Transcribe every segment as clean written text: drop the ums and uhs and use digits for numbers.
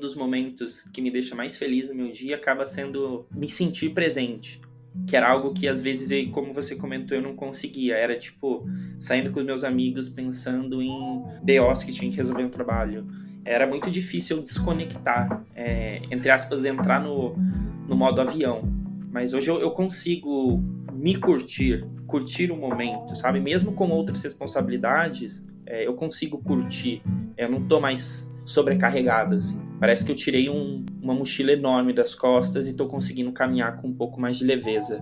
dos momentos que me deixa mais feliz no meu dia acaba sendo me sentir presente. Que era algo que às vezes, como você comentou, eu não conseguia. Era tipo, saindo com os meus amigos pensando em BOs que tinha que resolver no trabalho. Era muito difícil eu desconectar, entre aspas, entrar no modo avião. Mas hoje eu consigo me curtir o momento, sabe? Mesmo com outras responsabilidades, eu consigo curtir. Eu não tô mais sobrecarregado, assim. Parece que eu tirei uma mochila enorme das costas e tô conseguindo caminhar com um pouco mais de leveza.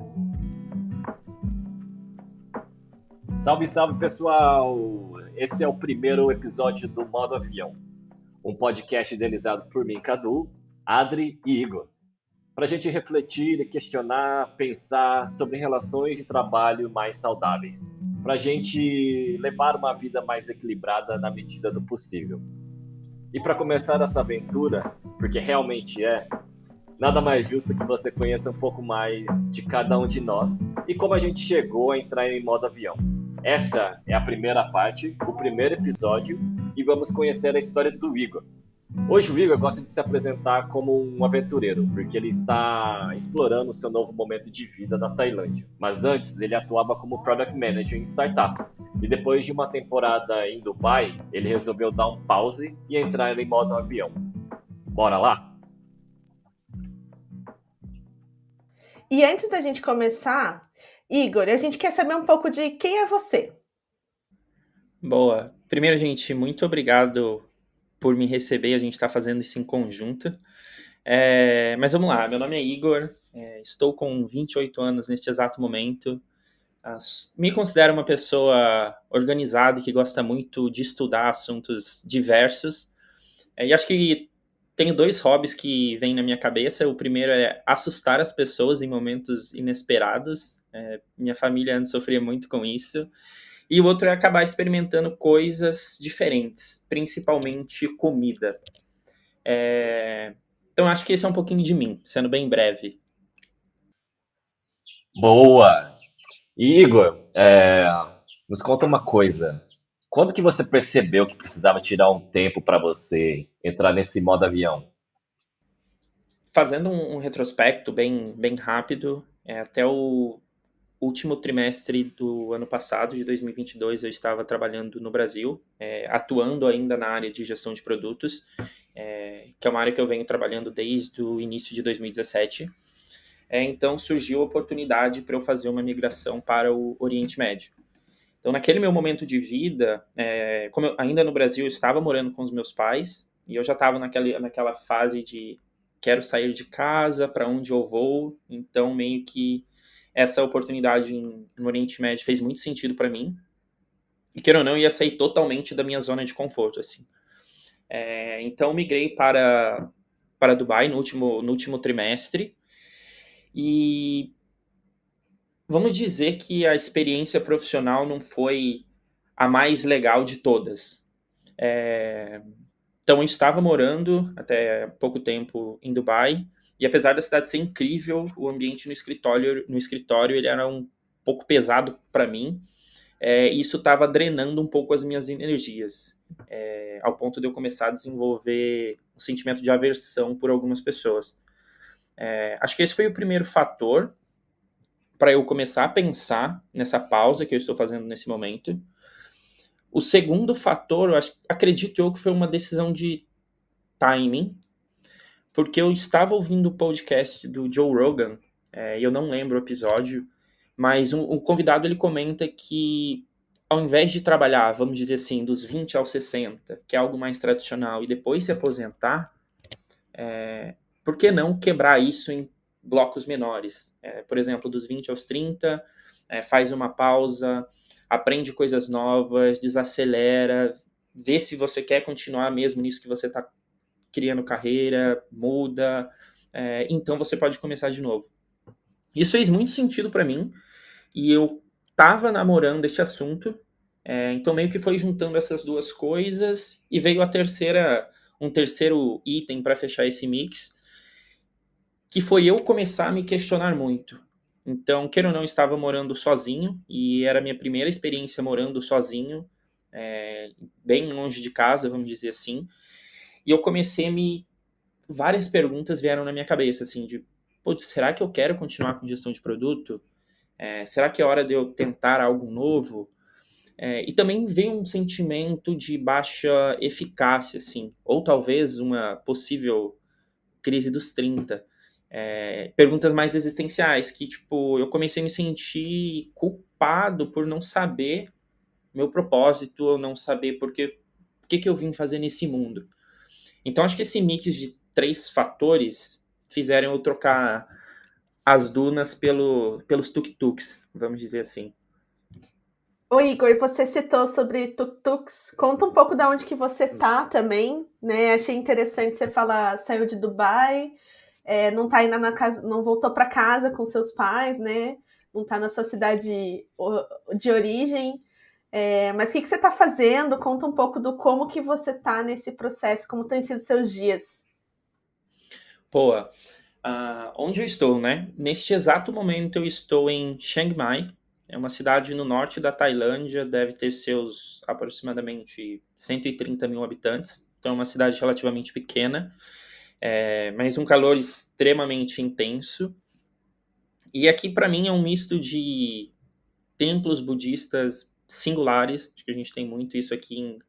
Salve, salve, pessoal! Esse é o primeiro episódio do Modo Avião, um podcast idealizado por mim, Cadu, Adri e Igor, para a gente refletir e questionar, pensar sobre relações de trabalho mais saudáveis, para a gente levar uma vida mais equilibrada na medida do possível. E para começar essa aventura, porque realmente nada mais justo que você conheça um pouco mais de cada um de nós e como a gente chegou a entrar em modo avião. Essa é a primeira parte, o primeiro episódio, e vamos conhecer a história do Igor. Hoje o Igor gosta de se apresentar como um aventureiro, porque ele está explorando o seu novo momento de vida na Tailândia. Mas antes ele atuava como Product Manager em startups. E depois de uma temporada em Dubai, ele resolveu dar um pause e entrar em modo avião. Bora lá? E antes da gente começar, Igor, a gente quer saber um pouco de quem é você. Boa. Primeiro, gente, muito obrigado por me receber. A gente está fazendo isso em conjunto. Mas vamos lá. Meu nome é Igor. Estou com 28 anos neste exato momento. Me considero uma pessoa organizada e que gosta muito de estudar assuntos diversos. E acho que tenho dois hobbies que vêm na minha cabeça. O primeiro é assustar as pessoas em momentos inesperados. Minha família antes sofria muito com isso. E o outro é acabar experimentando coisas diferentes, principalmente comida. Então acho que esse é um pouquinho de mim, sendo bem breve. Boa! E Igor, nos conta uma coisa. Quando que você percebeu que precisava tirar um tempo para você entrar nesse modo avião? Fazendo um retrospecto bem rápido, até o último trimestre do ano passado, de 2022, eu estava trabalhando no Brasil, atuando ainda na área de gestão de produtos, que é uma área que eu venho trabalhando desde o início de 2017. Então surgiu a oportunidade para eu fazer uma migração para o Oriente Médio. Então, naquele meu momento de vida, como eu, ainda no Brasil, eu estava morando com os meus pais, e eu já estava naquela fase de quero sair de casa, para onde eu vou. Então, meio que essa oportunidade no Oriente Médio fez muito sentido para mim. E, queira ou não, eu ia sair totalmente da minha zona de conforto, assim. Então, migrei para Dubai no último trimestre. E vamos dizer que a experiência profissional não foi a mais legal de todas. Então, eu estava morando até pouco tempo em Dubai, e apesar da cidade ser incrível, o ambiente no escritório ele era um pouco pesado para mim. Isso estava drenando um pouco as minhas energias, ao ponto de eu começar a desenvolver um sentimento de aversão por algumas pessoas. Acho que esse foi o primeiro fator para eu começar a pensar nessa pausa que eu estou fazendo nesse momento. O segundo fator, acredito eu que foi uma decisão de timing, porque eu estava ouvindo o podcast do Joe Rogan, e eu não lembro o episódio, mas o convidado ele comenta que ao invés de trabalhar, vamos dizer assim, dos 20 aos 60, que é algo mais tradicional, e depois se aposentar, por que não quebrar isso em blocos menores? Por exemplo, dos 20 aos 30, faz uma pausa, aprende coisas novas, desacelera, vê se você quer continuar mesmo nisso que você está criando carreira, muda, então você pode começar de novo. Isso fez muito sentido para mim, e eu estava namorando esse assunto, então meio que foi juntando essas duas coisas, e veio um terceiro item para fechar esse mix, que foi eu começar a me questionar muito. Então, queira ou não, eu estava morando sozinho, e era a minha primeira experiência morando sozinho, bem longe de casa, vamos dizer assim, e eu comecei a me várias perguntas vieram na minha cabeça, assim, de, putz, será que eu quero continuar com gestão de produto? Será que é hora de eu tentar algo novo? E também veio um sentimento de baixa eficácia, assim, ou talvez uma possível crise dos 30. Perguntas mais existenciais, que, tipo, eu comecei a me sentir culpado por não saber meu propósito, ou não saber o que eu vim fazer nesse mundo. Então, acho que esse mix de 3 fatores fizeram eu trocar as dunas pelos tuk-tuks, vamos dizer assim. Ô Igor, você citou sobre tuk-tuks. Conta um pouco de onde que você tá também, né? Achei interessante você falar, saiu de Dubai, não tá ainda na casa, não voltou para casa com seus pais, né? Não tá na sua cidade de origem. Mas o que você tá fazendo? Conta um pouco do como que você tá nesse processo, como têm sido seus dias. Pô, onde eu estou, né? Neste exato momento eu estou em Chiang Mai, é uma cidade no norte da Tailândia, deve ter seus aproximadamente 130 mil habitantes, então é uma cidade relativamente pequena, mas um calor extremamente intenso. E aqui para mim é um misto de templos budistas singulares, acho que a gente tem muito isso aqui em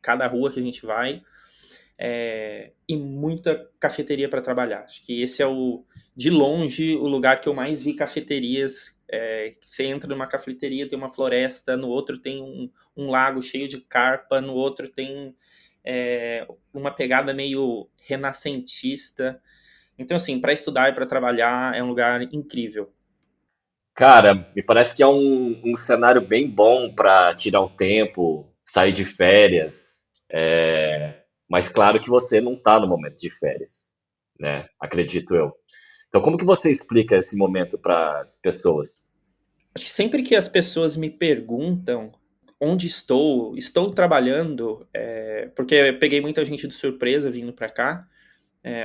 cada rua que a gente vai, e muita cafeteria para trabalhar. Acho que esse é de longe, o lugar que eu mais vi cafeterias. Você entra numa cafeteria, tem uma floresta, no outro tem um lago cheio de carpa, no outro tem uma pegada meio renascentista. Então, assim, para estudar e para trabalhar é um lugar incrível. Cara, me parece que é um cenário bem bom para tirar um tempo, sair de férias. Mas claro que você não está no momento de férias, né? Acredito eu. Então, como que você explica esse momento para as pessoas? Acho que sempre que as pessoas me perguntam onde estou trabalhando, porque eu peguei muita gente de surpresa vindo para cá,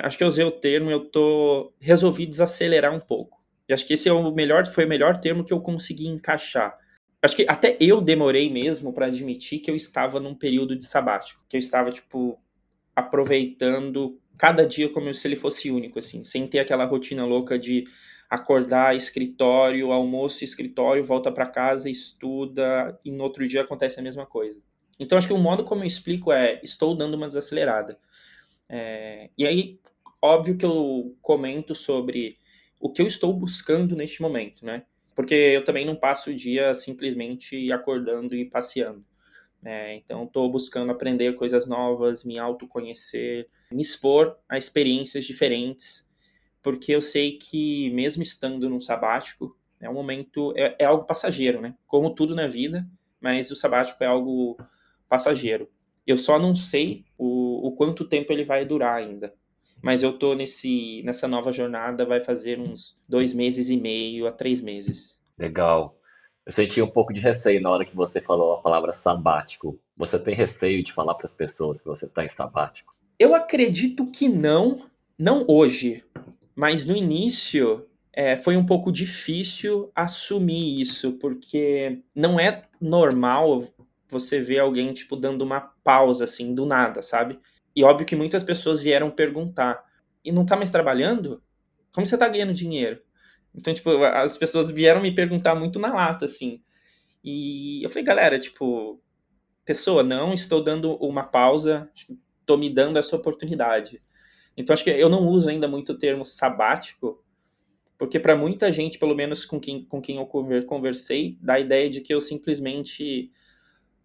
acho que eu usei o termo, resolvi desacelerar um pouco. E acho que esse foi o melhor termo que eu consegui encaixar. Acho que até eu demorei mesmo para admitir que eu estava num período de sabático, que eu estava, tipo, aproveitando cada dia como se ele fosse único, assim, sem ter aquela rotina louca de acordar, escritório, almoço, escritório, volta para casa, estuda, e no outro dia acontece a mesma coisa. Então, acho que o modo como eu explico estou dando uma desacelerada. E aí, óbvio que eu comento sobre o que eu estou buscando neste momento, né? Porque eu também não passo o dia simplesmente acordando e passeando. Então, estou buscando aprender coisas novas, me autoconhecer, me expor a experiências diferentes, porque eu sei que mesmo estando num sabático, é um momento, é algo passageiro, né? Como tudo na vida, mas o sabático é algo passageiro. Eu só não sei o quanto tempo ele vai durar ainda. Mas eu tô nessa nova jornada, vai fazer uns 2 meses e meio a 3 meses. Legal. Eu senti um pouco de receio na hora que você falou a palavra sabático. Você tem receio de falar para as pessoas que você está em sabático? Eu acredito que não hoje, mas no início foi um pouco difícil assumir isso, porque não é normal você ver alguém, tipo, dando uma pausa, assim, do nada, sabe? E óbvio que muitas pessoas vieram perguntar, e não tá mais trabalhando? Como você tá ganhando dinheiro? Então, tipo, as pessoas vieram me perguntar muito na lata, assim. E eu falei, galera, tipo, pessoa, não estou dando uma pausa, estou me dando essa oportunidade. Então, acho que eu não uso ainda muito o termo sabático, porque para muita gente, pelo menos com quem eu conversei, dá a ideia de que eu simplesmente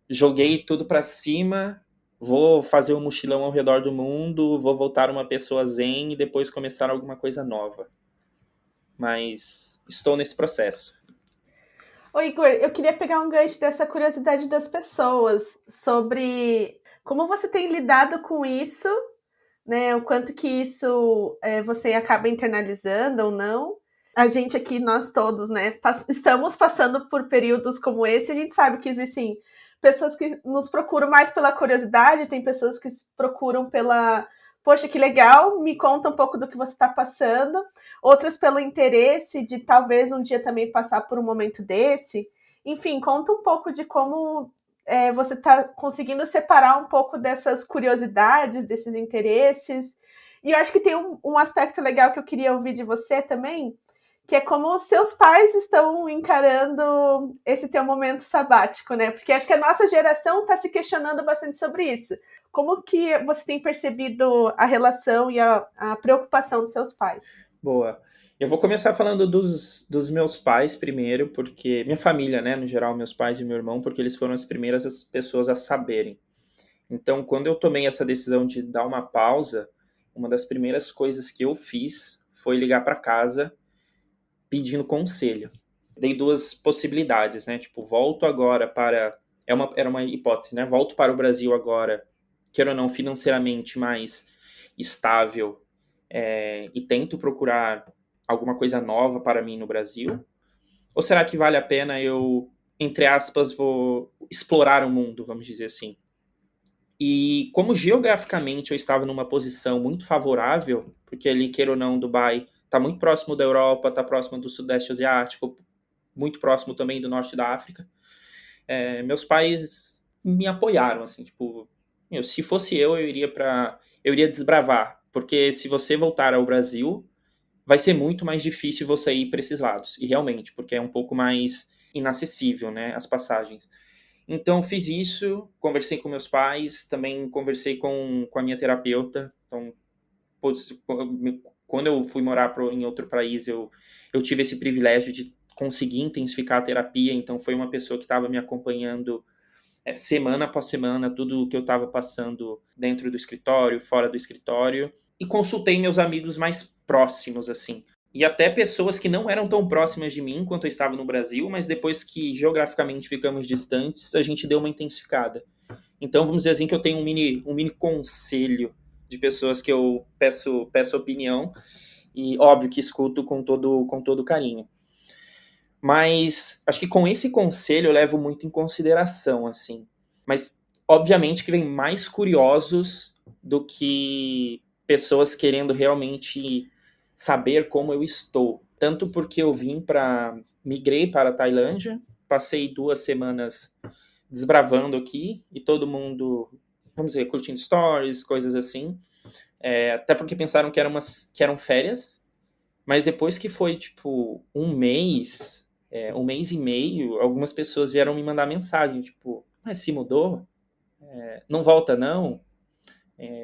joguei tudo para cima, vou fazer um mochilão ao redor do mundo, vou voltar uma pessoa zen e depois começar alguma coisa nova. Mas estou nesse processo. Ô Igor, eu queria pegar um gancho dessa curiosidade das pessoas sobre como você tem lidado com isso, né? O quanto que isso você acaba internalizando ou não. A gente aqui, nós todos, né, estamos passando por períodos como esse. A gente sabe que existem pessoas que nos procuram mais pela curiosidade, tem pessoas que procuram pela, poxa, que legal, me conta um pouco do que você está passando. Outras pelo interesse de talvez um dia também passar por um momento desse. Enfim, conta um pouco de como você está conseguindo separar um pouco dessas curiosidades, desses interesses, E eu acho que tem um aspecto legal que eu queria ouvir de você também, que é como os seus pais estão encarando esse teu momento sabático, né? Porque acho que a nossa geração está se questionando bastante sobre isso. Como que você tem percebido a relação e a preocupação dos seus pais? Boa. Eu vou começar falando dos meus pais primeiro, porque minha família, né, no geral, meus pais e meu irmão, porque eles foram as primeiras pessoas a saberem. Então, quando eu tomei essa decisão de dar uma pausa, uma das primeiras coisas que eu fiz foi ligar para casa pedindo conselho. Dei duas possibilidades, né? Tipo, volto agora para... Era uma hipótese, né? Volto para o Brasil agora, queira ou não, financeiramente mais estável, e tento procurar alguma coisa nova para mim no Brasil? Ou será que vale a pena eu, entre aspas, vou explorar o mundo, vamos dizer assim? E como geograficamente eu estava numa posição muito favorável, porque ali, queira ou não, Dubai está muito próximo da Europa, está próximo do Sudeste Asiático, muito próximo também do Norte da África, meus pais me apoiaram, assim, tipo, se fosse eu iria desbravar, porque se você voltar ao Brasil, vai ser muito mais difícil você ir para esses lados, e realmente, porque é um pouco mais inacessível, né, as passagens. Então, fiz isso, conversei com meus pais, também conversei com a minha terapeuta. Então, quando eu fui morar em outro país, eu tive esse privilégio de conseguir intensificar a terapia. Então, foi uma pessoa que estava me acompanhando semana após semana, tudo o que eu estava passando dentro do escritório, fora do escritório. E consultei meus amigos mais próximos, assim. E até pessoas que não eram tão próximas de mim quando eu estava no Brasil, mas depois que geograficamente ficamos distantes, a gente deu uma intensificada. Então, vamos dizer assim que eu tenho um mini conselho de pessoas que eu peço opinião e, óbvio, que escuto com todo carinho. Mas acho que com esse conselho eu levo muito em consideração, assim. Mas, obviamente, que vem mais curiosos do que pessoas querendo realmente saber como eu estou. Tanto porque eu migrei para a Tailândia, passei 2 semanas desbravando aqui e todo mundo, vamos dizer, curtindo stories, coisas assim. Até porque pensaram que eram férias, mas depois que foi, tipo, um mês e meio, algumas pessoas vieram me mandar mensagem, tipo, se mudou? Não volta, não?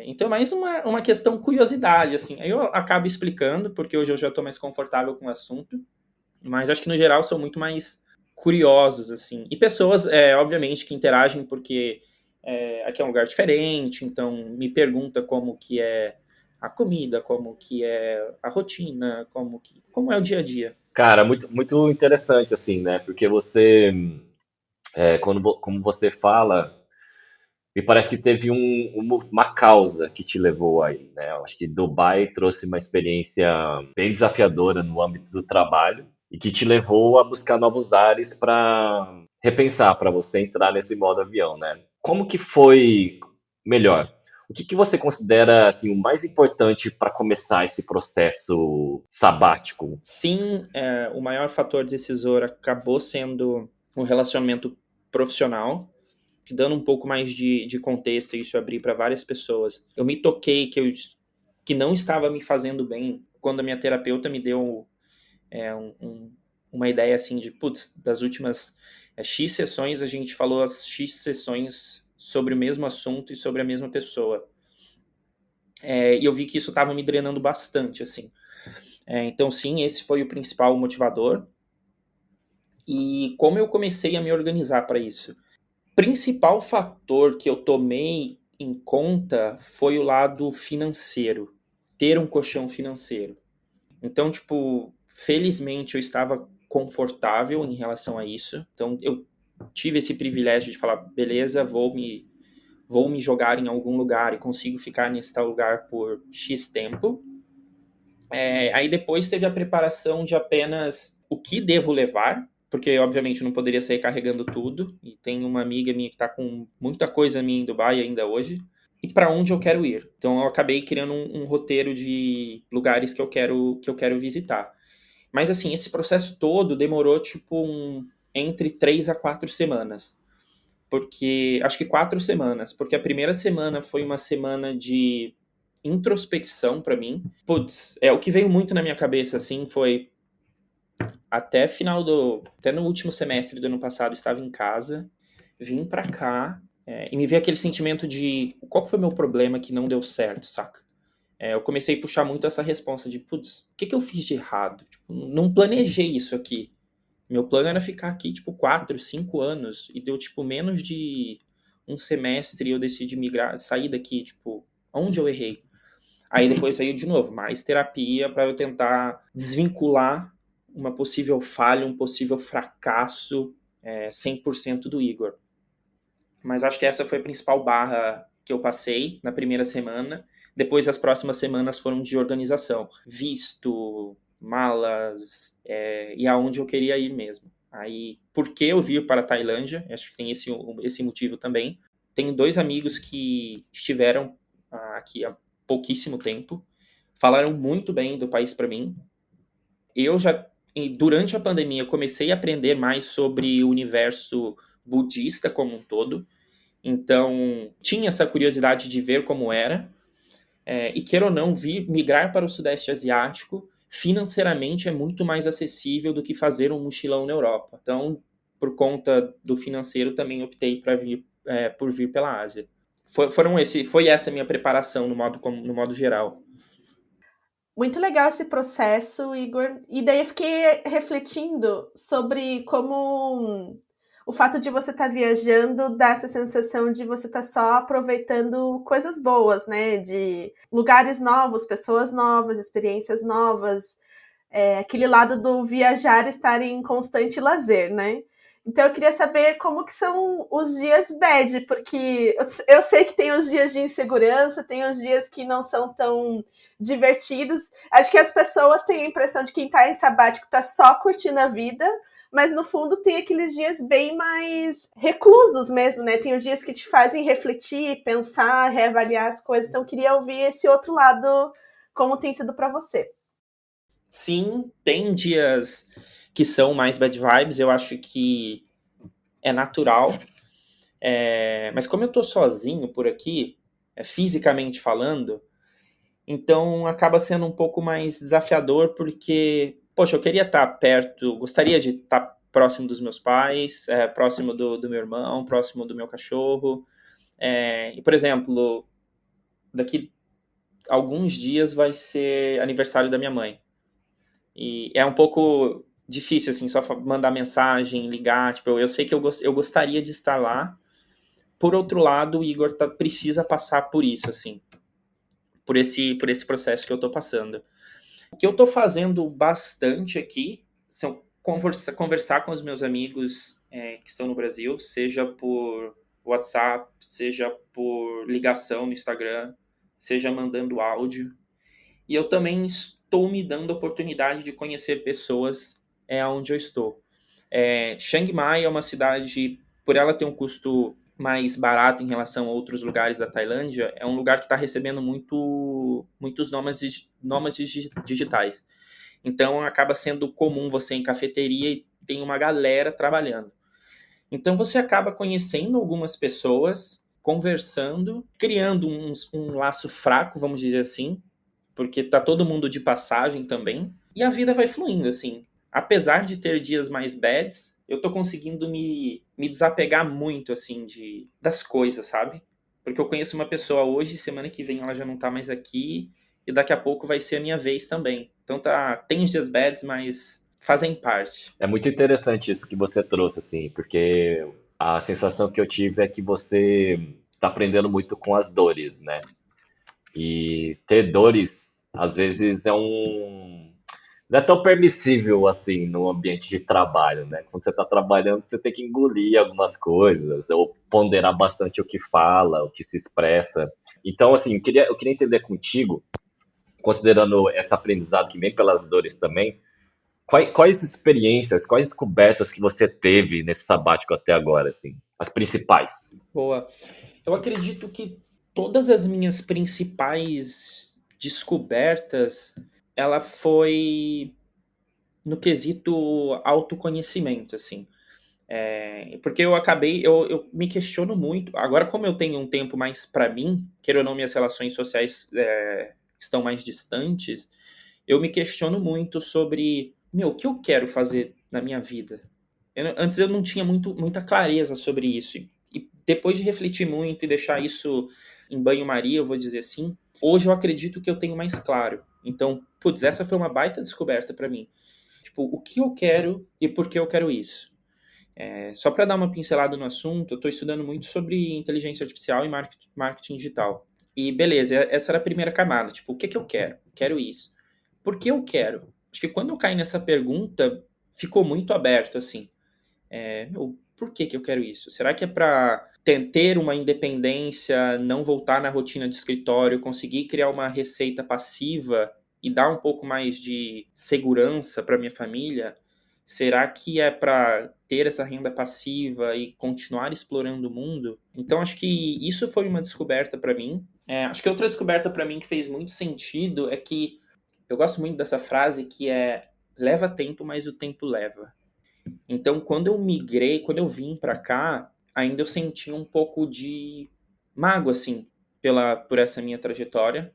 Então é mais uma questão curiosidade, assim. Aí eu acabo explicando, porque hoje eu já estou mais confortável com o assunto, mas acho que no geral são muito mais curiosos, assim. E pessoas, obviamente, que interagem porque aqui é um lugar diferente, então me pergunta como que é a comida, como que é a rotina, como é o dia a dia. Cara, muito, muito interessante, assim, né? Porque você, como você fala, me parece que teve uma causa que te levou aí, né? Eu acho que Dubai trouxe uma experiência bem desafiadora no âmbito do trabalho e que te levou a buscar novos ares para repensar, para você entrar nesse modo avião, né? Como que foi melhor? O que que você considera assim o mais importante para começar esse processo sabático? Sim, o maior fator decisor acabou sendo um relacionamento profissional, dando um pouco mais de contexto, e isso eu abri para várias pessoas. Eu me toquei que não estava me fazendo bem quando a minha terapeuta me deu uma ideia assim de, putz, das últimas X sessões, a gente falou as X sessões sobre o mesmo assunto e sobre a mesma pessoa. E eu vi que isso estava me drenando bastante, assim. Então, sim, esse foi o principal motivador. E como eu comecei a me organizar para isso? Principal fator que eu tomei em conta foi o lado financeiro, ter um colchão financeiro. Então, tipo, felizmente eu estava confortável em relação a isso. Então, eu tive esse privilégio de falar, beleza, vou me jogar em algum lugar e consigo ficar nesse tal lugar por X tempo. Aí depois teve a preparação de apenas o que devo levar, porque obviamente eu não poderia sair carregando tudo, e tem uma amiga minha que está com muita coisa minha em Dubai ainda hoje, e para onde eu quero ir. Então eu acabei criando um roteiro de lugares que eu quero visitar. Mas assim, esse processo todo demorou tipo entre 3 a 4 semanas. Porque, acho que 4 semanas, porque a primeira semana foi uma semana de introspecção para mim. Putz, o que veio muito na minha cabeça, assim, foi até no último semestre do ano passado, eu estava em casa, vim pra cá, e me veio aquele sentimento de qual foi o meu problema que não deu certo, saca? Eu comecei a puxar muito essa resposta de, putz, o que eu fiz de errado? Tipo, não planejei isso aqui. Meu plano era ficar aqui, tipo, 4, 5 anos, e deu, tipo, menos de um semestre e eu decidi migrar, sair daqui, tipo, onde eu errei? Aí depois veio de novo, mais terapia para eu tentar desvincular uma possível falha, um possível fracasso 100% do Igor. Mas acho que essa foi a principal barra que eu passei na primeira semana. Depois as próximas semanas foram de organização. Visto, malas, e aonde eu queria ir mesmo. Aí, por que eu vir para a Tailândia? Acho que tem esse motivo também. Tenho 2 amigos que estiveram aqui há pouquíssimo tempo. Falaram muito bem do país para mim. Eu já, durante a pandemia, comecei a aprender mais sobre o universo budista como um todo. Então, tinha essa curiosidade de ver como era. E queira ou não, migrar para o Sudeste Asiático, financeiramente é muito mais acessível do que fazer um mochilão na Europa. Então, por conta do financeiro, também optei por vir pela Ásia. Foi essa a minha preparação no modo geral. Muito legal esse processo, Igor. E daí eu fiquei refletindo sobre como o fato de você estar viajando dá essa sensação de você estar só aproveitando coisas boas, né? De lugares novos, pessoas novas, experiências novas. Aquele lado do viajar estar em constante lazer, né? Então eu queria saber como que são os dias bad, porque eu sei que tem os dias de insegurança, tem os dias que não são tão divertidos. Acho que as pessoas têm a impressão de que quem tá em sabático tá só curtindo a vida, mas no fundo tem aqueles dias bem mais reclusos mesmo, né? Tem os dias que te fazem refletir, pensar, reavaliar as coisas. Então eu queria ouvir esse outro lado, como tem sido para você. Sim, tem dias que são mais bad vibes, eu acho que é natural. Mas como eu tô sozinho por aqui, fisicamente falando, então acaba sendo um pouco mais desafiador, porque, poxa, eu queria estar perto, gostaria de estar próximo dos meus pais, próximo do meu irmão, próximo do meu cachorro. E, por exemplo, daqui alguns dias vai ser aniversário da minha mãe. E é um pouco difícil, assim, só mandar mensagem, ligar. Tipo, eu sei que eu gostaria de estar lá. Por outro lado, o Igor precisa passar por isso, assim. Por esse processo que eu tô passando. O que eu tô fazendo bastante aqui são conversar com os meus amigos que estão no Brasil, seja por WhatsApp, seja por ligação no Instagram, seja mandando áudio. E eu também estou me dando a oportunidade de conhecer pessoas onde eu estou. Chiang Mai é uma cidade, por ela ter um custo mais barato em relação a outros lugares da Tailândia, é um lugar que está recebendo muitos nômades digitais. Então acaba sendo comum você ir em cafeteria e tem uma galera trabalhando. Então você acaba conhecendo algumas pessoas, conversando, criando um laço fraco, vamos dizer assim, porque tá todo mundo de passagem também, e a vida vai fluindo, assim. Apesar de ter dias mais bads, eu tô conseguindo me desapegar muito, assim, das coisas, sabe? Porque eu conheço uma pessoa hoje, semana que vem ela já não tá mais aqui, e daqui a pouco vai ser a minha vez também. Então tem os dias bads, mas fazem parte. É muito interessante isso que você trouxe, assim, porque a sensação que eu tive é que você está aprendendo muito com as dores, né? E ter dores, às vezes, não é tão permissível assim no ambiente de trabalho, né? Quando você está trabalhando, você tem que engolir algumas coisas, ou ponderar bastante o que fala, o que se expressa. Então, assim, eu queria entender contigo, considerando esse aprendizado que vem pelas dores também, quais experiências, quais descobertas que você teve nesse sabático até agora, assim? As principais. Boa. Eu acredito que todas as minhas principais descobertas, ela foi no quesito autoconhecimento, assim. Porque eu me questiono muito. Agora, como eu tenho um tempo mais para mim, queira ou não, minhas relações sociais estão mais distantes, eu me questiono muito sobre, o que eu quero fazer na minha vida. Antes eu não tinha muita clareza sobre isso. E depois de refletir muito e deixar isso em banho-maria, eu vou dizer assim, hoje eu acredito que eu tenho mais claro. Então, putz, essa foi uma baita descoberta para mim. Tipo, o que eu quero e por que eu quero isso. Só para dar uma pincelada no assunto, eu estou estudando muito sobre inteligência artificial e marketing digital. E beleza, essa era a primeira camada. Tipo, o que que eu quero? Quero isso. Por que eu quero? Acho que quando eu caí nessa pergunta, ficou muito aberto, assim. Por que que eu quero isso? Será que é para ter uma independência, não voltar na rotina de escritório, conseguir criar uma receita passiva e dar um pouco mais de segurança para minha família? Será que é para ter essa renda passiva e continuar explorando o mundo? Então, acho que isso foi uma descoberta para mim. Acho que outra descoberta para mim que fez muito sentido é que eu gosto muito dessa frase que é leva tempo, mas o tempo leva. Então, quando eu vim para cá, ainda eu senti um pouco de mágoa, assim, por essa minha trajetória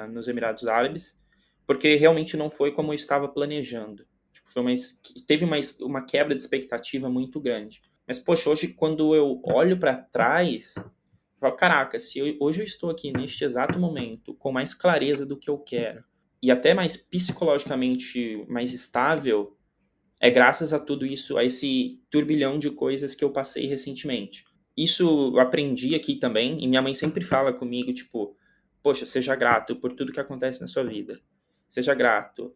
nos Emirados Árabes, porque realmente não foi como eu estava planejando. Tipo, teve uma quebra de expectativa muito grande. Mas, poxa, hoje, quando eu olho para trás, eu falo, caraca, hoje eu estou aqui neste exato momento, com mais clareza do que eu quero, e até mais psicologicamente mais estável, é graças a tudo isso, a esse turbilhão de coisas que eu passei recentemente. Isso eu aprendi aqui também, e minha mãe sempre fala comigo, tipo, poxa, seja grato por tudo que acontece na sua vida. Seja grato.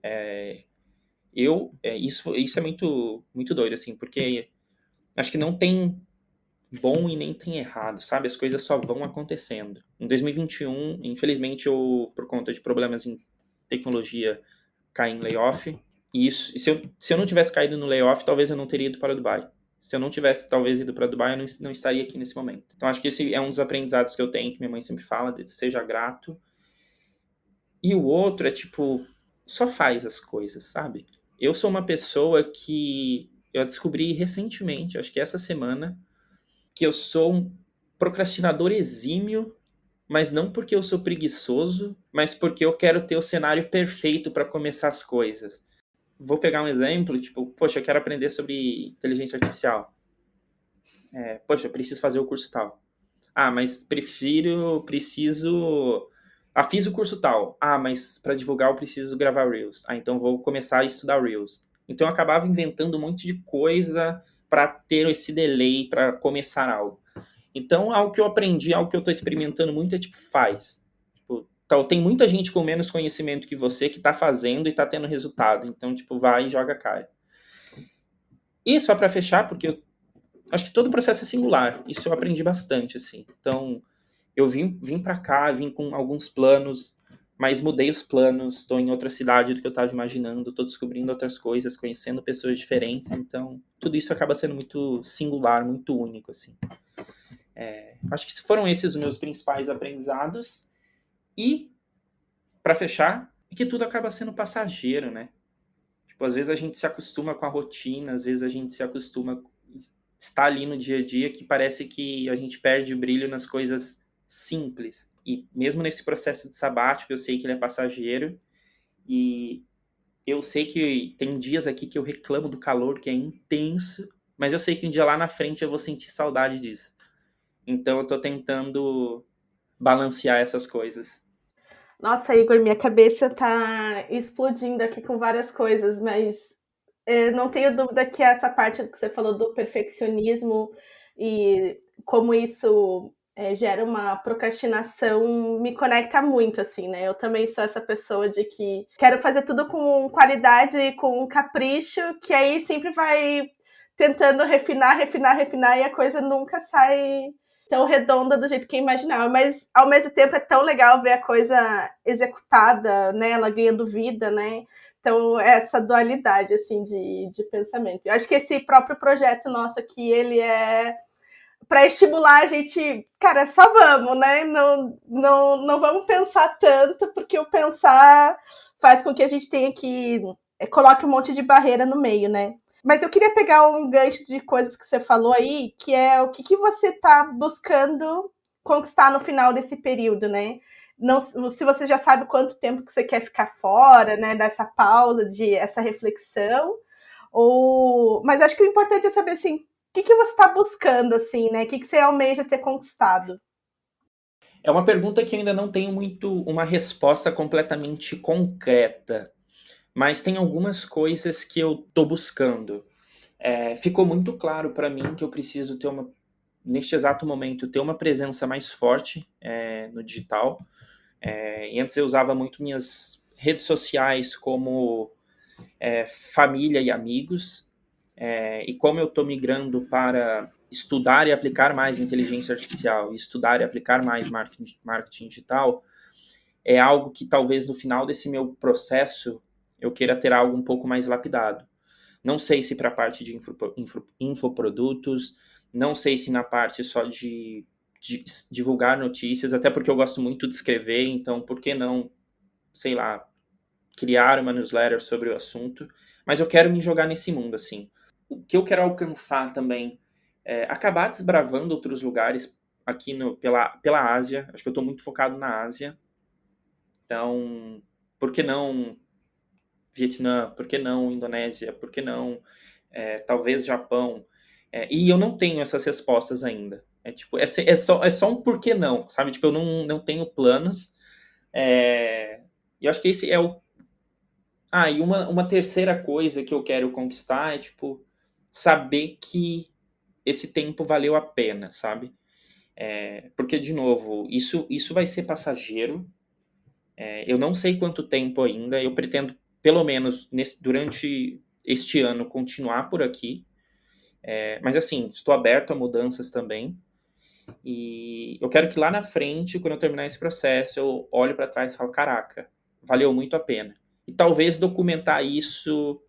Isso é muito, muito doido, assim, porque acho que não tem bom e nem tem errado, sabe? As coisas só vão acontecendo. Em 2021, infelizmente, por conta de problemas em tecnologia, caí em layoff. E se eu não tivesse caído no layoff, talvez eu não teria ido para Dubai. Se eu não tivesse, talvez, ido para Dubai, eu não estaria aqui nesse momento. Então, acho que esse é um dos aprendizados que eu tenho, que minha mãe sempre fala, de seja grato. E o outro é, tipo, só faz as coisas, sabe? Eu sou uma pessoa que eu descobri recentemente, acho que essa semana, que eu sou um procrastinador exímio, mas não porque eu sou preguiçoso, mas porque eu quero ter o cenário perfeito para começar as coisas. Vou pegar um exemplo, tipo, poxa, eu quero aprender sobre inteligência artificial. Poxa, eu preciso fazer o curso tal. Ah, mas preciso... Ah, fiz o curso tal. Ah, mas para divulgar eu preciso gravar Reels. Ah, então vou começar a estudar Reels. Então eu acabava inventando um monte de coisa para ter esse delay, para começar algo. Então, algo que eu aprendi, algo que eu estou experimentando muito é, tipo, faz. Tipo, tem muita gente com menos conhecimento que você que está fazendo e está tendo resultado. Então, tipo, vai e joga a cara. E só para fechar, porque eu acho que todo o processo é singular. Isso eu aprendi bastante, assim. Então, eu vim para cá, vim com alguns planos, mas mudei os planos. Estou em outra cidade do que eu estava imaginando. Estou descobrindo outras coisas, conhecendo pessoas diferentes. Então, tudo isso acaba sendo muito singular, muito único, assim. Acho que foram esses os meus principais aprendizados. E, para fechar, é que tudo acaba sendo passageiro, né? Tipo, às vezes a gente se acostuma com a rotina, às vezes a gente se acostuma estar ali no dia a dia, que parece que a gente perde o brilho nas coisas simples. E mesmo nesse processo de sabático, eu sei que ele é passageiro. E eu sei que tem dias aqui que eu reclamo do calor, que é intenso, mas eu sei que um dia lá na frente eu vou sentir saudade disso. Então eu tô tentando balancear essas coisas. Nossa, Igor, minha cabeça tá explodindo aqui com várias coisas, mas não tenho dúvida que essa parte que você falou do perfeccionismo e como isso gera uma procrastinação me conecta muito, assim, né? Eu também sou essa pessoa de que quero fazer tudo com qualidade e com capricho, que aí sempre vai tentando refinar, e a coisa nunca sai tão redonda do jeito que eu imaginava, mas ao mesmo tempo é tão legal ver a coisa executada, né? Ela ganhando vida, né? Então, essa dualidade, assim, de pensamento. Eu acho que esse próprio projeto nosso aqui, ele é para estimular a gente, cara, só vamos, né? Não vamos pensar tanto, porque o pensar faz com que a gente tenha que coloque um monte de barreira no meio, né? Mas eu queria pegar um gancho de coisas que você falou aí, que é o que você está buscando conquistar no final desse período, né? Não, se você já sabe quanto tempo que você quer ficar fora, né? Dessa pausa, essa reflexão. Mas acho que o importante é saber, assim, o que você está buscando, assim, né? O que você almeja ter conquistado? É uma pergunta que eu ainda não tenho muito uma resposta completamente concreta, mas tem algumas coisas que eu tô buscando. Ficou muito claro para mim que eu preciso ter neste exato momento, ter uma presença mais forte no digital. E antes eu usava muito minhas redes sociais como família e amigos, e como eu estou migrando para estudar e aplicar mais inteligência artificial, e estudar e aplicar mais marketing digital, é algo que talvez no final desse meu processo eu queira ter algo um pouco mais lapidado. Não sei se para a parte de infoprodutos, não sei se na parte só de divulgar notícias, até porque eu gosto muito de escrever, então por que não, sei lá, criar uma newsletter sobre o assunto, mas eu quero me jogar nesse mundo, assim. O que eu quero alcançar também é acabar desbravando outros lugares aqui pela Ásia. Acho que eu estou muito focado na Ásia. Então, por que não Vietnã? Por que não Indonésia? Por que não talvez Japão? E eu não tenho essas respostas ainda. É só um por que não, sabe? Tipo, eu não tenho planos. E eu acho que esse é o. E uma terceira coisa que eu quero conquistar é, tipo, saber que esse tempo valeu a pena, sabe? Porque, de novo, isso vai ser passageiro. Eu não sei quanto tempo ainda. Eu pretendo, pelo menos, durante este ano, continuar por aqui. Mas, assim, estou aberto a mudanças também. E eu quero que lá na frente, quando eu terminar esse processo, eu olhe para trás e falo, caraca, valeu muito a pena. E talvez documentar isso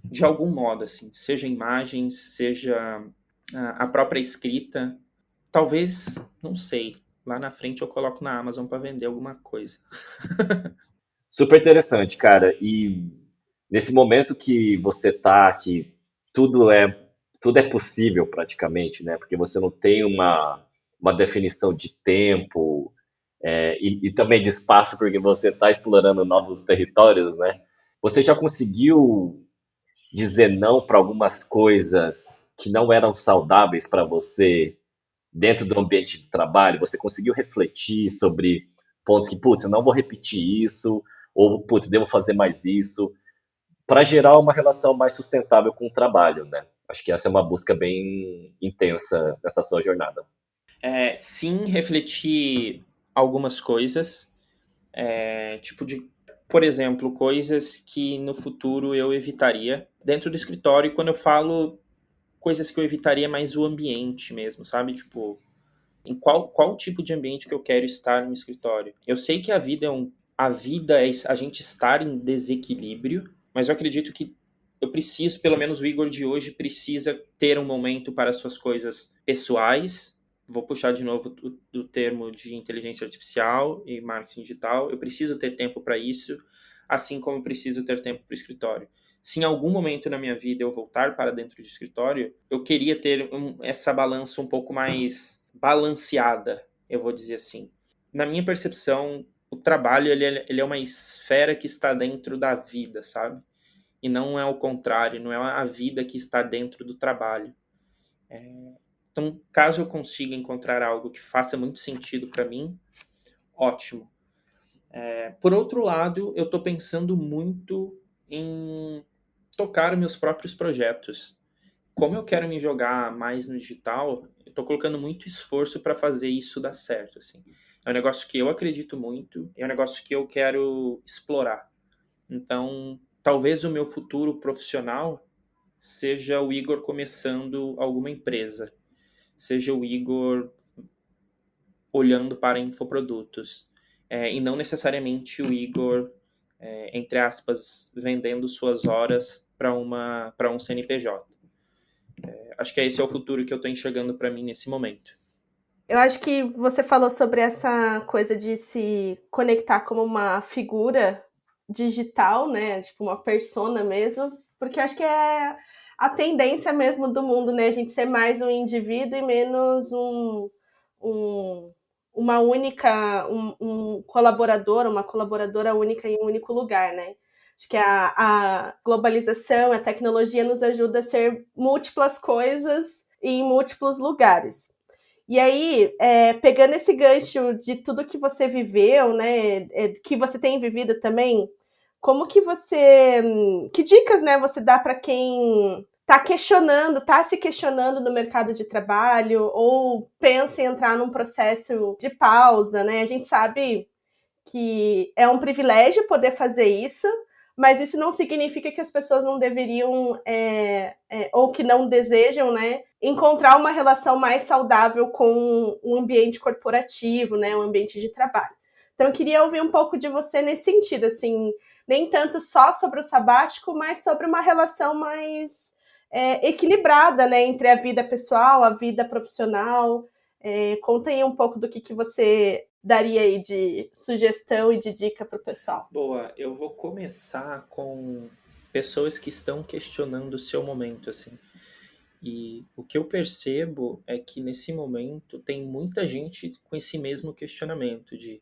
de algum modo, assim, seja imagens, seja a própria escrita. Talvez, não sei, lá na frente eu coloco na Amazon para vender alguma coisa. Super interessante, cara. E nesse momento que você tá, que tudo é, tudo é possível praticamente, né? Porque você não tem uma definição de tempo, e também de espaço, porque você está explorando novos territórios, né? Você já conseguiu dizer não para algumas coisas que não eram saudáveis para você dentro do ambiente de trabalho? Você conseguiu refletir sobre pontos que, putz, eu não vou repetir isso, ou, putz, devo fazer mais isso, para gerar uma relação mais sustentável com o trabalho, né? Acho que essa é uma busca bem intensa nessa sua jornada. Sim, refletir algumas coisas, por exemplo, coisas que no futuro eu evitaria dentro do escritório. E quando eu falo coisas que eu evitaria, mais o ambiente mesmo, sabe? Tipo, em qual tipo de ambiente que eu quero estar no escritório. Eu sei que a vida é a gente estar em desequilíbrio, mas eu acredito que eu preciso, pelo menos o Igor de hoje precisa ter um momento para suas coisas pessoais. Vou puxar de novo do termo de inteligência artificial e marketing digital. Eu preciso ter tempo para isso, assim como eu preciso ter tempo para o escritório. Se em algum momento na minha vida eu voltar para dentro de escritório, eu queria ter essa balança um pouco mais balanceada, eu vou dizer assim. Na minha percepção, o trabalho ele é uma esfera que está dentro da vida, sabe? E não é o contrário, não é a vida que está dentro do trabalho. Então, caso eu consiga encontrar algo que faça muito sentido para mim, ótimo. Por outro lado, eu estou pensando muito em tocar meus próprios projetos. Como eu quero me jogar mais no digital, eu estou colocando muito esforço para fazer isso dar certo. Assim. É um negócio que eu acredito muito, é um negócio que eu quero explorar. Então, talvez o meu futuro profissional seja o Igor começando alguma empresa, seja o Igor olhando para infoprodutos, e não necessariamente o Igor, entre aspas, vendendo suas horas para um CNPJ. Acho que esse é o futuro que eu estou enxergando para mim nesse momento. Eu acho que você falou sobre essa coisa de se conectar como uma figura digital, né? Tipo uma persona mesmo, porque eu acho que a tendência mesmo do mundo, né? A gente ser mais um indivíduo e menos uma única, um colaborador, uma colaboradora única em um único lugar, né? Acho que a globalização, a tecnologia nos ajuda a ser múltiplas coisas em múltiplos lugares. E aí, pegando esse gancho de tudo que você viveu, né, que você tem vivido também, como que você, que dicas, né, você dá para quem está se questionando no mercado de trabalho ou pensa em entrar num processo de pausa, né? A gente sabe que é um privilégio poder fazer isso, mas isso não significa que as pessoas não deveriam, ou que não desejam, né, encontrar uma relação mais saudável com o ambiente corporativo, né, o ambiente de trabalho. Então, eu queria ouvir um pouco de você nesse sentido, assim, nem tanto só sobre o sabático, mas sobre uma relação mais equilibrada, né, entre a vida pessoal, a vida profissional. Conta aí um pouco do que você daria aí de sugestão e de dica para o pessoal. Boa, eu vou começar com pessoas que estão questionando o seu momento, assim. E o que eu percebo é que nesse momento tem muita gente com esse mesmo questionamento de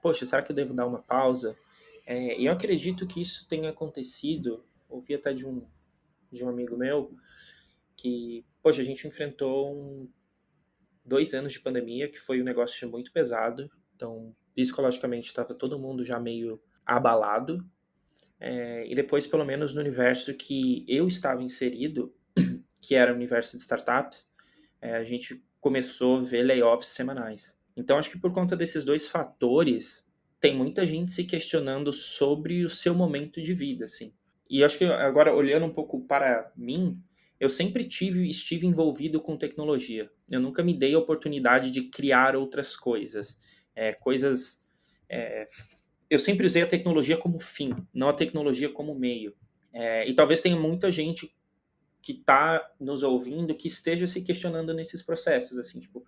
poxa, será que eu devo dar uma pausa? E eu acredito que isso tenha acontecido, ouvi até de um amigo meu, que, poxa, a gente enfrentou 2 anos de pandemia, que foi um negócio muito pesado, então, psicologicamente, estava todo mundo já meio abalado, e depois, pelo menos no universo que eu estava inserido, que era o universo de startups, a gente começou a ver layoffs semanais. Então, acho que por conta desses dois fatores, tem muita gente se questionando sobre o seu momento de vida, assim. E acho que agora, olhando um pouco para mim, eu sempre estive envolvido com tecnologia. Eu nunca me dei a oportunidade de criar outras coisas. Eu sempre usei a tecnologia como fim, não a tecnologia como meio. E talvez tenha muita gente que está nos ouvindo que esteja se questionando nesses processos, assim, tipo,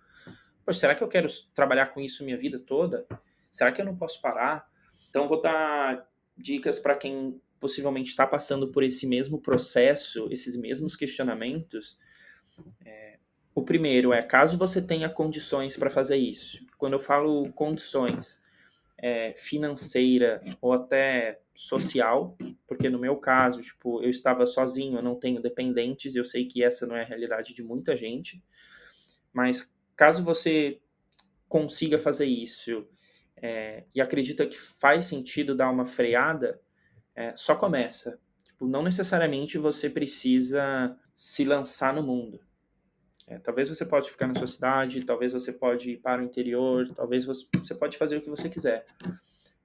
poxa, será que eu quero trabalhar com isso minha vida toda? Será que eu não posso parar? Então, vou dar dicas para quem possivelmente está passando por esse mesmo processo, esses mesmos questionamentos. O primeiro é, caso você tenha condições para fazer isso. Quando eu falo condições, financeira ou até social, porque no meu caso, tipo, eu estava sozinho, eu não tenho dependentes, eu sei que essa não é a realidade de muita gente, mas caso você consiga fazer isso e acredita que faz sentido dar uma freada, só começa. Tipo, não necessariamente você precisa se lançar no mundo. Talvez você pode ficar na sua cidade, talvez você pode ir para o interior, talvez você pode fazer o que você quiser.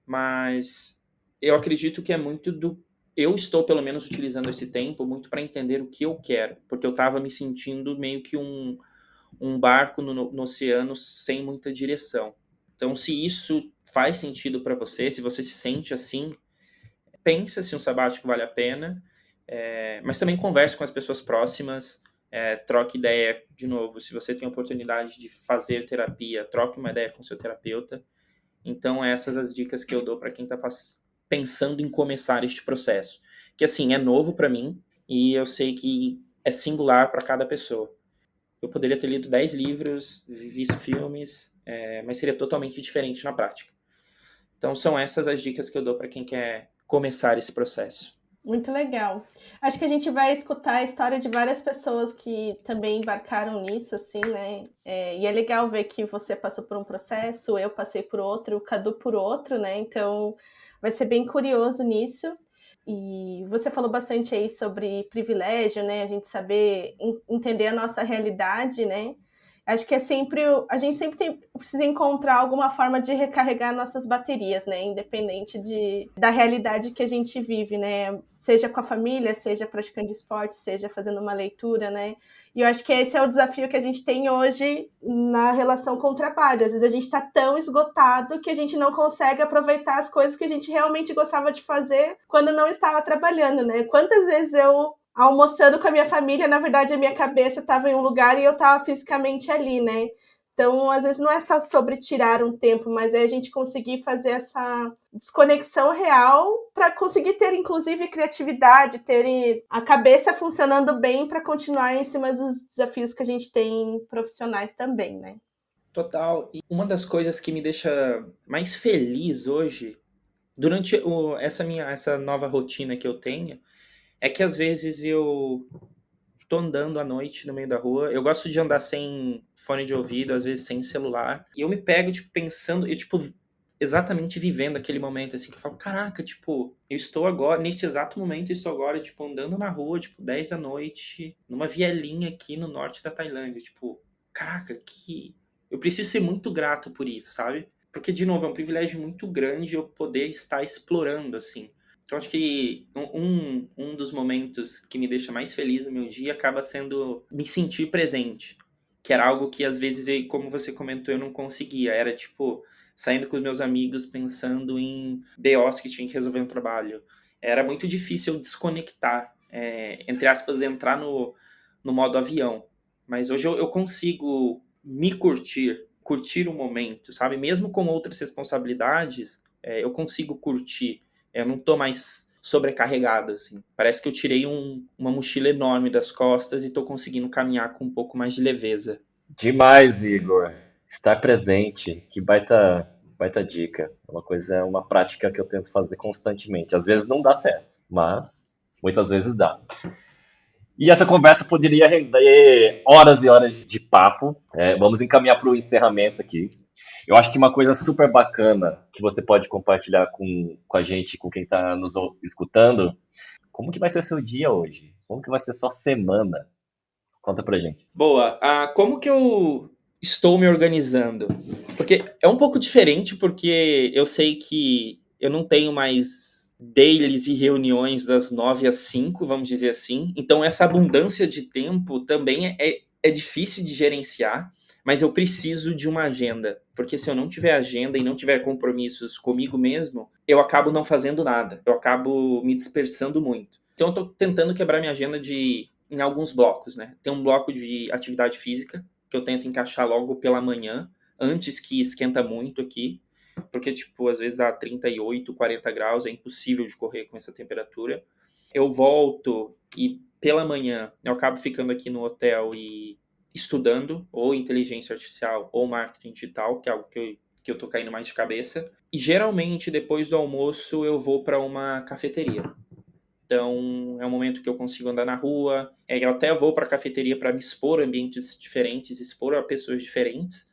Mas eu acredito que é muito do... Eu estou, pelo menos, utilizando esse tempo muito para entender o que eu quero, porque eu estava me sentindo meio que um barco no oceano sem muita direção. Então, se isso faz sentido para você, se você se sente assim, pensa se um sabático vale a pena, mas também converse com as pessoas próximas, troque ideia, de novo, se você tem a oportunidade de fazer terapia, troque uma ideia com seu terapeuta. Então, essas as dicas que eu dou para quem está pensando em começar este processo. Que, assim, é novo para mim e eu sei que é singular para cada pessoa. Eu poderia ter lido 10 livros, visto filmes, mas seria totalmente diferente na prática. Então, são essas as dicas que eu dou para quem quer começar esse processo. Muito legal. Acho que a gente vai escutar a história de várias pessoas que também embarcaram nisso, assim, né? E é legal ver que você passou por um processo, eu passei por outro, o Cadu por outro, né? Então, vai ser bem curioso nisso. E você falou bastante aí sobre privilégio, né? A gente saber entender a nossa realidade, né? Acho que a gente sempre precisa encontrar alguma forma de recarregar nossas baterias, né? Independente da realidade que a gente vive, né? Seja com a família, seja praticando esporte, seja fazendo uma leitura, né? E eu acho que esse é o desafio que a gente tem hoje na relação com o trabalho. Às vezes a gente está tão esgotado que a gente não consegue aproveitar as coisas que a gente realmente gostava de fazer quando não estava trabalhando, né? Quantas vezes eu almoçando com a minha família, na verdade a minha cabeça estava em um lugar e eu estava fisicamente ali, né? Então, às vezes, não é só sobre tirar um tempo, mas é a gente conseguir fazer essa desconexão real para conseguir ter, inclusive, criatividade, ter a cabeça funcionando bem para continuar em cima dos desafios que a gente tem profissionais também, né? Total. E uma das coisas que me deixa mais feliz hoje, durante essa nova rotina que eu tenho, é que às vezes eu tô andando à noite no meio da rua. Eu gosto de andar sem fone de ouvido, às vezes sem celular. E eu me pego, tipo, pensando, exatamente vivendo aquele momento, assim, que eu falo, caraca, tipo, eu estou agora, nesse exato momento, eu estou agora, tipo, andando na rua, tipo, 10 da noite, numa vielinha aqui no norte da Tailândia. Tipo, caraca, eu preciso ser muito grato por isso, sabe? Porque, de novo, é um privilégio muito grande eu poder estar explorando, assim. Então, acho que um dos momentos que me deixa mais feliz no meu dia acaba sendo me sentir presente. Que era algo que, às vezes, como você comentou, eu não conseguia. Era, tipo, saindo com os meus amigos pensando em BOs que tinha que resolver no trabalho. Era muito difícil eu desconectar, entre aspas, entrar no modo avião. Mas hoje eu consigo me curtir o momento, sabe? Mesmo com outras responsabilidades, eu consigo curtir. Eu não tô mais sobrecarregado, assim. Parece que eu tirei uma mochila enorme das costas e tô conseguindo caminhar com um pouco mais de leveza. Demais, Igor. Estar presente, que baita dica. Uma prática que eu tento fazer constantemente. Às vezes não dá certo, mas muitas vezes dá. E essa conversa poderia render horas e horas de papo. Vamos encaminhar para o encerramento aqui. Eu acho que uma coisa super bacana que você pode compartilhar com a gente, com quem está nos escutando, como que vai ser seu dia hoje? Como que vai ser sua semana? Conta pra gente. Boa. Como que eu estou me organizando? Porque é um pouco diferente, porque eu sei que eu não tenho mais dailies e reuniões das 9 às 5, vamos dizer assim. Então, essa abundância de tempo também é difícil de gerenciar, mas eu preciso de uma agenda. Porque se eu não tiver agenda e não tiver compromissos comigo mesmo, eu acabo não fazendo nada. Eu acabo me dispersando muito. Então, eu estou tentando quebrar minha agenda em alguns blocos, né? Tem um bloco de atividade física, que eu tento encaixar logo pela manhã, antes que esquenta muito aqui, porque, tipo, às vezes dá 38, 40 graus, é impossível de correr com essa temperatura. Eu volto e pela manhã eu acabo ficando aqui no hotel e estudando ou inteligência artificial ou marketing digital, que é algo que eu tô caindo mais de cabeça. E geralmente, depois do almoço, eu vou para uma cafeteria. Então, é um momento que eu consigo andar na rua. Eu até vou para a cafeteria para me expor a ambientes diferentes, expor a pessoas diferentes.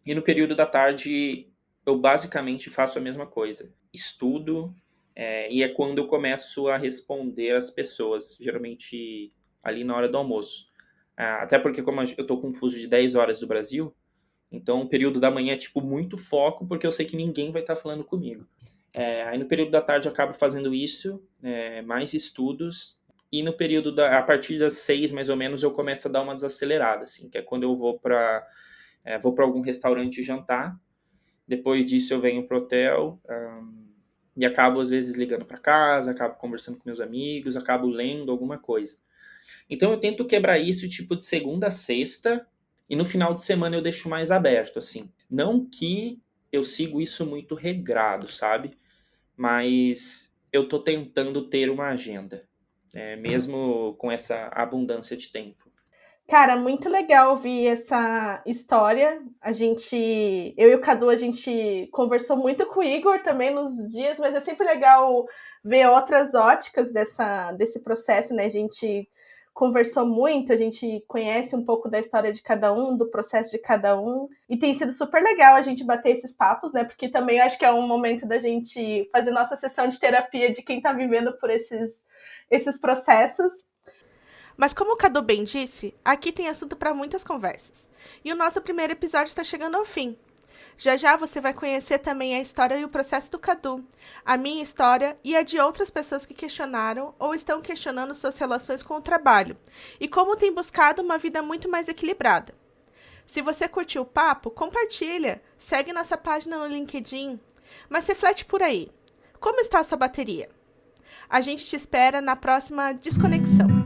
E no período da tarde, eu basicamente faço a mesma coisa. Estudo, e é quando eu começo a responder às pessoas, geralmente ali na hora do almoço. Até porque, como eu tô com um fuso de 10 horas do Brasil, então o período da manhã é tipo muito foco, porque eu sei que ninguém vai estar falando comigo. Aí no período da tarde eu acabo fazendo isso, mais estudos, e no período a partir das 6, mais ou menos, eu começo a dar uma desacelerada, assim, que é quando eu vou para algum restaurante jantar. Depois disso eu venho pro hotel, e acabo às vezes ligando para casa, acabo conversando com meus amigos, acabo lendo alguma coisa. Então eu tento quebrar isso tipo de segunda a sexta, e no final de semana eu deixo mais aberto, assim. Não que eu sigo isso muito regrado, sabe? Mas eu tô tentando ter uma agenda, mesmo com essa abundância de tempo. Cara, muito legal ouvir essa história. Eu e o Cadu, a gente conversou muito com o Igor também nos dias, mas é sempre legal ver outras óticas desse processo, né? A gente conversou muito, a gente conhece um pouco da história de cada um, do processo de cada um, e tem sido super legal a gente bater esses papos, né? Porque também eu acho que é um momento da gente fazer nossa sessão de terapia de quem tá vivendo por esses processos. Mas como o Cadu bem disse, aqui tem assunto para muitas conversas. E o nosso primeiro episódio está chegando ao fim. Já já você vai conhecer também a história e o processo do Cadu, a minha história e a de outras pessoas que questionaram ou estão questionando suas relações com o trabalho, e como tem buscado uma vida muito mais equilibrada. Se você curtiu o papo, compartilha, segue nossa página no LinkedIn, mas reflete por aí. Como está a sua bateria? A gente te espera na próxima Desconexão.